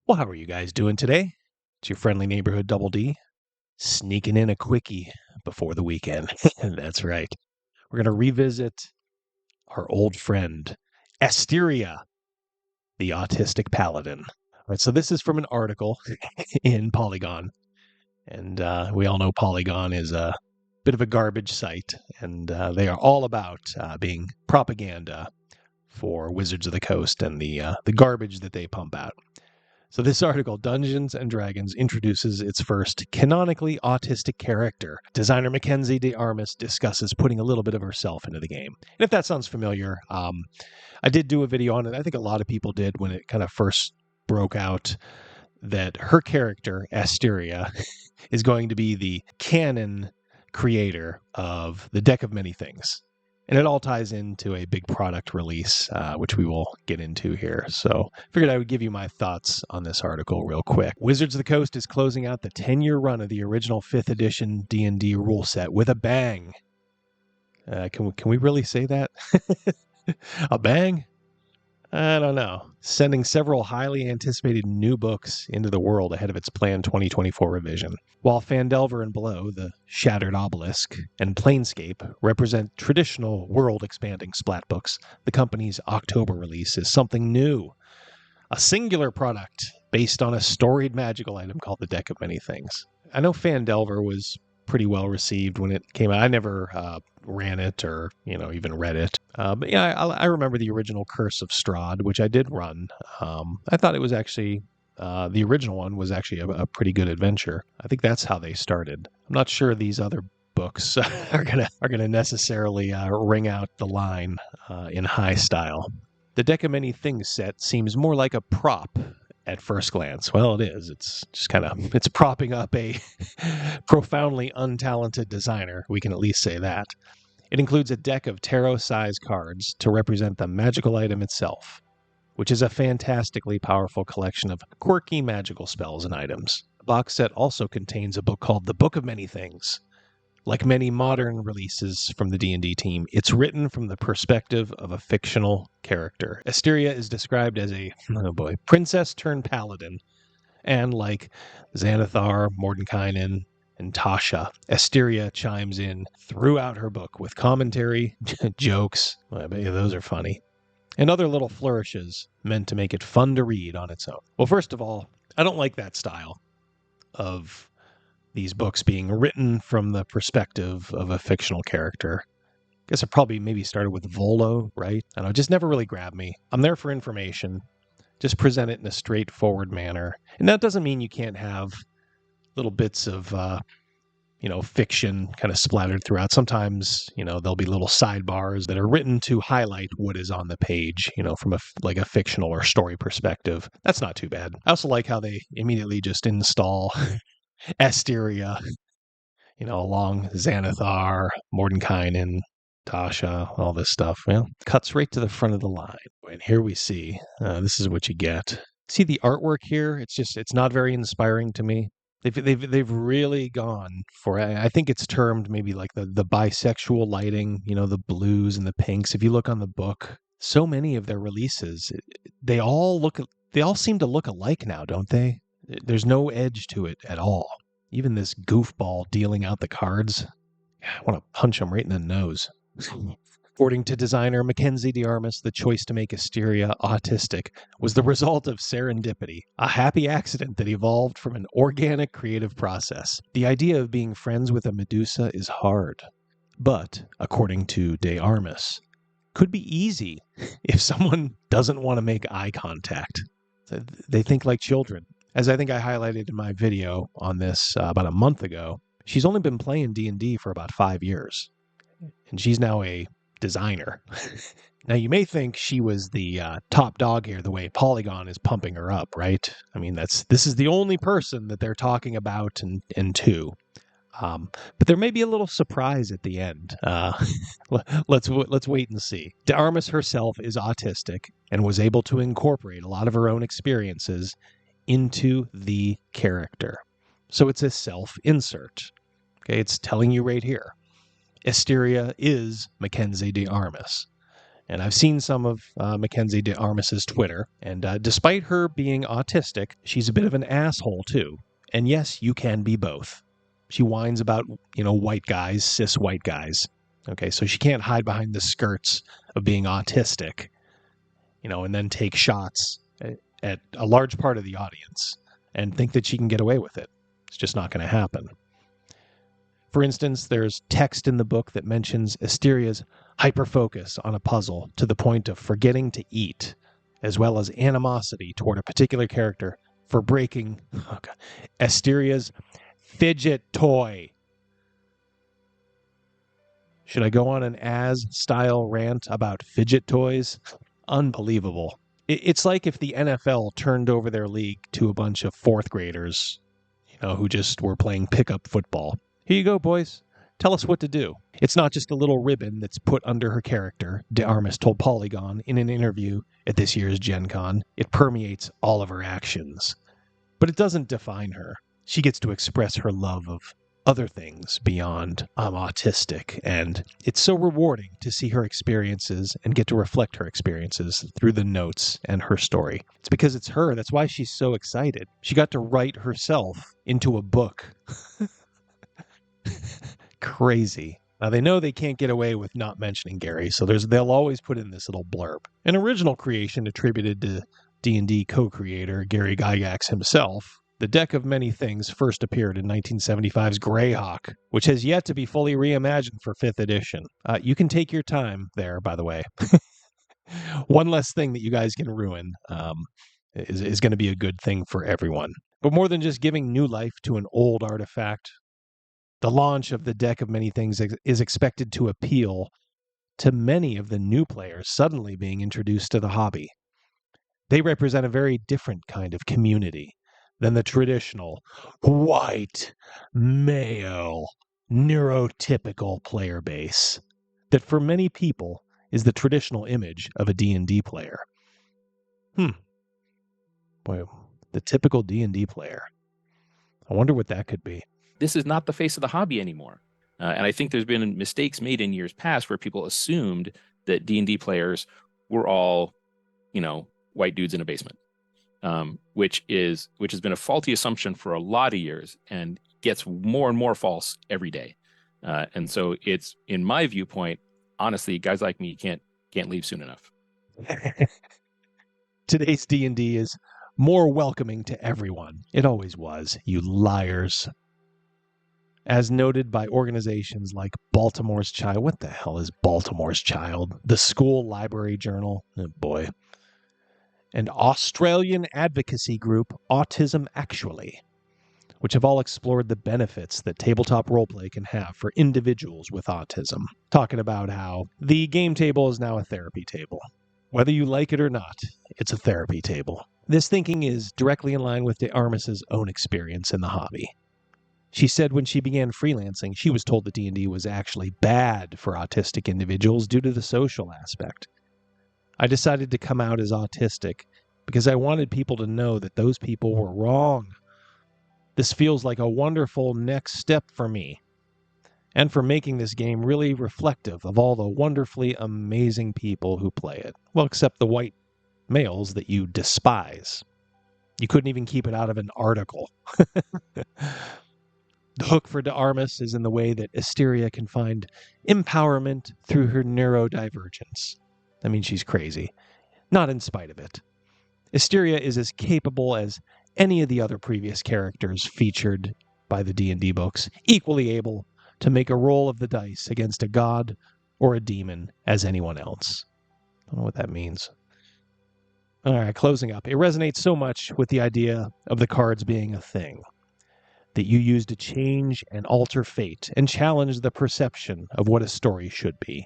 Well, how are you guys doing today? It's your friendly neighborhood Double D, sneaking in a quickie before the weekend. That's right. We're going to revisit our old friend, Asteria, the autistic paladin. All right, so this is from an article in Polygon. And we all know Polygon is a bit of a garbage site, and they are all about being propaganda for Wizards of the Coast and the garbage that they pump out. So this article, Dungeons & Dragons, introduces its first canonically autistic character. Designer Mackenzie DeArmas discusses putting a little bit of herself into the game. And if that sounds familiar, I did do a video on it. I think a lot of people did when it kind of first broke out, that her character, Asteria, is going to be the canon creator of the Deck of Many Things. And it all ties into a big product release, which we will get into here. So I figured I would give you my thoughts on this article real quick. Wizards of the Coast is closing out the 10-year run of the original 5th edition D&D rule set with a bang. Can we really say that? A bang? I don't know. Sending several highly anticipated new books into the world ahead of its planned 2024 revision. While Phandelver and Below, the Shattered Obelisk, and Planescape represent traditional world-expanding splat books, the company's October release is something new. A singular product based on a storied magical item called the Deck of Many Things. I know Phandelver was pretty well received when it came out. I never ran it or even read it. But yeah, I remember the original Curse of Strahd, which I did run. I thought it was actually the original one was actually a pretty good adventure. I think that's how they started. I'm not sure these other books are gonna necessarily ring out the line in high style. The Deck of Many Things set seems more like a prop at first glance. Well, it is. It's just it's propping up a profoundly untalented designer. We can at least say that. It includes a deck of tarot-sized cards to represent the magical item itself, which is a fantastically powerful collection of quirky magical spells and items. The box set also contains a book called The Book of Many Things. Like many modern releases from the D&D team, it's written from the perspective of a fictional character. Asteria is described as a, princess turned paladin, and like Xanathar, Mordenkainen, and Tasha, Asteria chimes in throughout her book with commentary, jokes, I bet you those are funny, and other little flourishes meant to make it fun to read on its own. Well, first of all, I don't like that style of these books being written from the perspective of a fictional character. I guess it probably maybe started with Volo, right? I don't know, it just never really grabbed me. I'm there for information. Just present it in a straightforward manner. And that doesn't mean you can't have little bits of, fiction kind of splattered throughout. Sometimes, there'll be little sidebars that are written to highlight what is on the page, from a fictional or story perspective. That's not too bad. I also like how they immediately just install Asteria, along Xanathar, Mordenkainen, Tasha, all this stuff. Well, cuts right to the front of the line. And here we see, this is what you get. See the artwork here? It's not very inspiring to me. They've really gone for, I think it's termed maybe like the bisexual lighting, the blues and the pinks. If you look on the book, so many of their releases, they all seem to look alike now, don't they? There's no edge to it at all. Even this goofball dealing out the cards, I want to punch him right in the nose. According to designer Mackenzie DeArmas, the choice to make Asteria autistic was the result of serendipity, a happy accident that evolved from an organic creative process. The idea of being friends with a Medusa is hard, but, according to DeArmas, could be easy if someone doesn't want to make eye contact. They think like children. As I think I highlighted in my video on this about a month ago, she's only been playing D&D for about 5 years, and she's now a designer. Now, you may think she was the top dog here, the way Polygon is pumping her up, right? I mean, this is the only person that they're talking about and to. But there may be a little surprise at the end. Let's wait and see. DeArmas herself is autistic and was able to incorporate a lot of her own experiences into the character. So it's a self-insert. Okay, it's telling you right here. Asteria is Mackenzie DeArmas. And I've seen some of Mackenzie de Armas's Twitter, and despite her being autistic, she's a bit of an asshole too. And yes, you can be both. She whines about, white guys, cis white guys. Okay, so she can't hide behind the skirts of being autistic, and then take shots at a large part of the audience and think that she can get away with it. It's just not going to happen. For instance, there's text in the book that mentions Asteria's hyperfocus on a puzzle to the point of forgetting to eat, as well as animosity toward a particular character for breaking Asteria's fidget toy. Should I go on an as-style rant about fidget toys? Unbelievable. It's like if the NFL turned over their league to a bunch of fourth graders, who just were playing pickup football. Here you go, boys. Tell us what to do. It's not just a little ribbon that's put under her character, de Armas told Polygon in an interview at this year's Gen Con. It permeates all of her actions. But it doesn't define her. She gets to express her love of other things beyond I'm autistic, and it's so rewarding to see her experiences and get to reflect her experiences through the notes and her story. It's because it's her. That's why she's so excited. She got to write herself into a book. Crazy. Now, they know they can't get away with not mentioning Gary, so they'll always put in this little blurb. An original creation attributed to D&D co-creator Gary Gygax himself, the Deck of Many Things first appeared in 1975's Greyhawk, which has yet to be fully reimagined for 5th edition. You can take your time there, by the way. One less thing that you guys can ruin is going to be a good thing for everyone. But more than just giving new life to an old artifact, the launch of the Deck of Many Things is expected to appeal to many of the new players suddenly being introduced to the hobby. They represent a very different kind of community than the traditional white, male, neurotypical player base that for many people is the traditional image of a D&D player. Boy, the typical D&D player. I wonder what that could be. This is not the face of the hobby anymore. And I think there's been mistakes made in years past where people assumed that D&D players were all, white dudes in a basement. Which has been a faulty assumption for a lot of years and gets more and more false every day. And so it's, in my viewpoint, honestly, guys like me can't leave soon enough. Today's D&D is more welcoming to everyone. It always was, you liars. As noted by organizations like Baltimore's Child. What the hell is Baltimore's Child? The School Library Journal. Oh boy. And Australian advocacy group Autism Actually, which have all explored the benefits that tabletop roleplay can have for individuals with autism, talking about how the game table is now a therapy table. Whether you like it or not, it's a therapy table. This thinking is directly in line with de Armas's own experience in the hobby. She said when she began freelancing, she was told that D&D was actually bad for autistic individuals due to the social aspect. I decided to come out as autistic because I wanted people to know that those people were wrong. This feels like a wonderful next step for me, and for making this game really reflective of all the wonderfully amazing people who play it. Well, except the white males that you despise. You couldn't even keep it out of an article. The hook for de Armas is in the way that Asteria can find empowerment through her neurodivergence. I mean, she's crazy. Not in spite of it. Asteria is as capable as any of the other previous characters featured by the D&D books, equally able to make a roll of the dice against a god or a demon as anyone else. I don't know what that means. All right, closing up. It resonates so much with the idea of the cards being a thing that you use to change and alter fate and challenge the perception of what a story should be.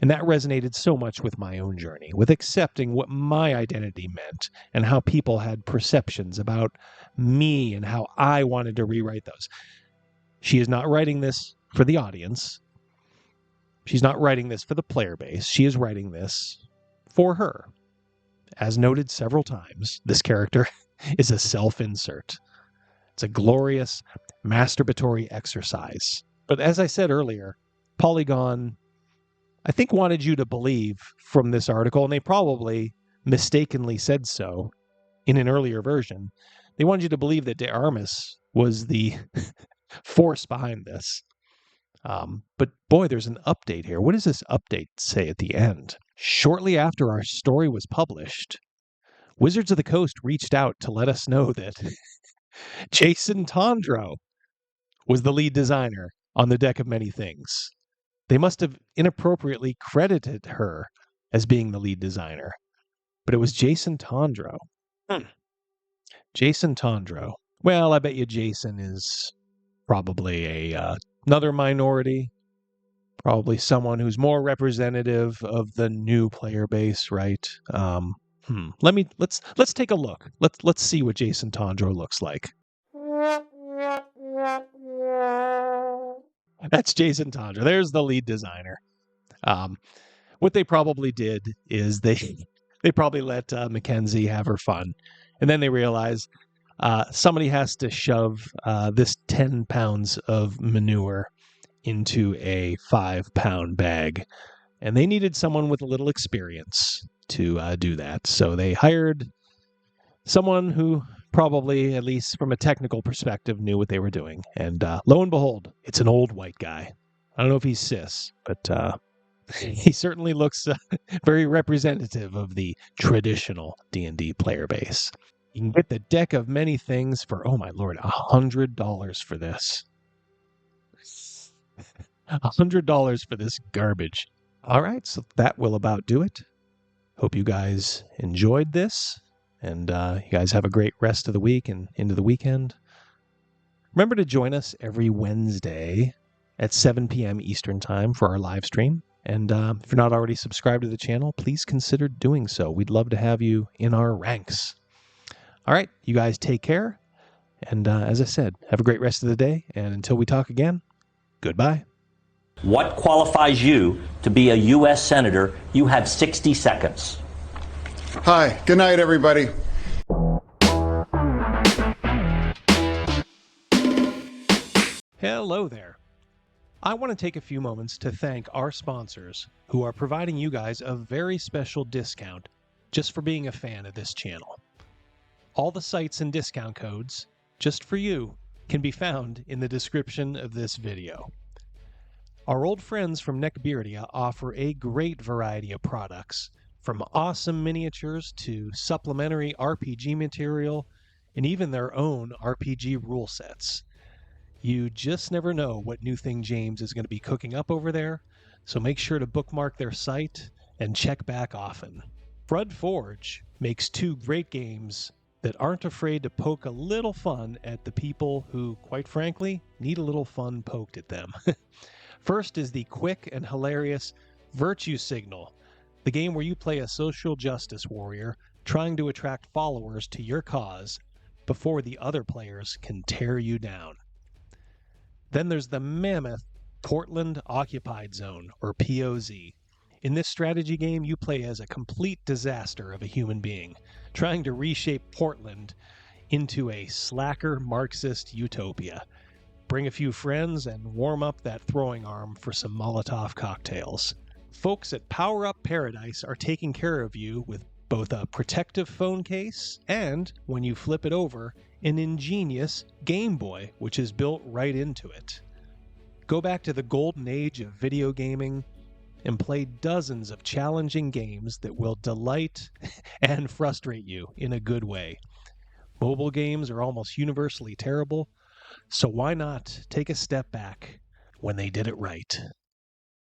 And that resonated so much with my own journey, with accepting what my identity meant and how people had perceptions about me and how I wanted to rewrite those. She is not writing this for the audience. She's not writing this for the player base. She is writing this for her. As noted several times, this character is a self-insert. It's a glorious masturbatory exercise. But as I said earlier, Polygon I think wanted you to believe from this article, and they probably mistakenly said so in an earlier version. They wanted you to believe that De Armas was the force behind this. But boy, there's an update here. What does this update say at the end? Shortly after our story was published, Wizards of the Coast reached out to let us know that Jason Tondro was the lead designer on the Deck of Many Things. They must have inappropriately credited her as being the lead designer, but it was Jason Tondro. Jason Tondro. Well, I bet you Jason is probably another minority, probably someone who's more representative of the new player base, right? Let's take a look. Let's see what Jason Tondro looks like. That's Jason Tondro. There's the lead designer. What they probably did is they probably let Mackenzie have her fun, and then they realize somebody has to shove this 10 pounds of manure into a 5-pound bag, and they needed someone with a little experience to do that. So they hired someone who probably, at least from a technical perspective, knew what they were doing. And lo and behold, it's an old white guy. I don't know if he's cis, but he certainly looks very representative of the traditional D&D player base. You can get the Deck of Many Things for, oh my lord, $100 for this. $100 for this garbage. All right, so that will about do it. Hope you guys enjoyed this, and you guys have a great rest of the week and into the weekend. Remember to join us every Wednesday at 7 p.m. Eastern Time for our live stream. And if you're not already subscribed to the channel, please consider doing so. We'd love to have you in our ranks. All right, you guys take care. And as I said, have a great rest of the day. And until we talk again, goodbye. What qualifies you to be a U.S. Senator? You have 60 seconds. Hi, good night, everybody. Hello there. I want to take a few moments to thank our sponsors who are providing you guys a very special discount just for being a fan of this channel. All the sites and discount codes, just for you, can be found in the description of this video. Our old friends from Neckbeardia offer a great variety of products, from awesome miniatures to supplementary RPG material, and even their own RPG rule sets. You just never know what new thing James is going to be cooking up over there, so make sure to bookmark their site and check back often. Crud Forge makes 2 great games that aren't afraid to poke a little fun at the people who, quite frankly, need a little fun poked at them. First is the quick and hilarious Virtue Signal, the game where you play a social justice warrior trying to attract followers to your cause before the other players can tear you down. Then there's the mammoth Portland Occupied Zone, or POZ. In this strategy game, you play as a complete disaster of a human being, trying to reshape Portland into a slacker Marxist utopia. Bring a few friends and warm up that throwing arm for some Molotov cocktails. Folks at Power Up Paradise are taking care of you with both a protective phone case and, when you flip it over, an ingenious Game Boy, which is built right into it. Go back to the golden age of video gaming and play dozens of challenging games that will delight and frustrate you in a good way. Mobile games are almost universally terrible, so why not take a step back when they did it right?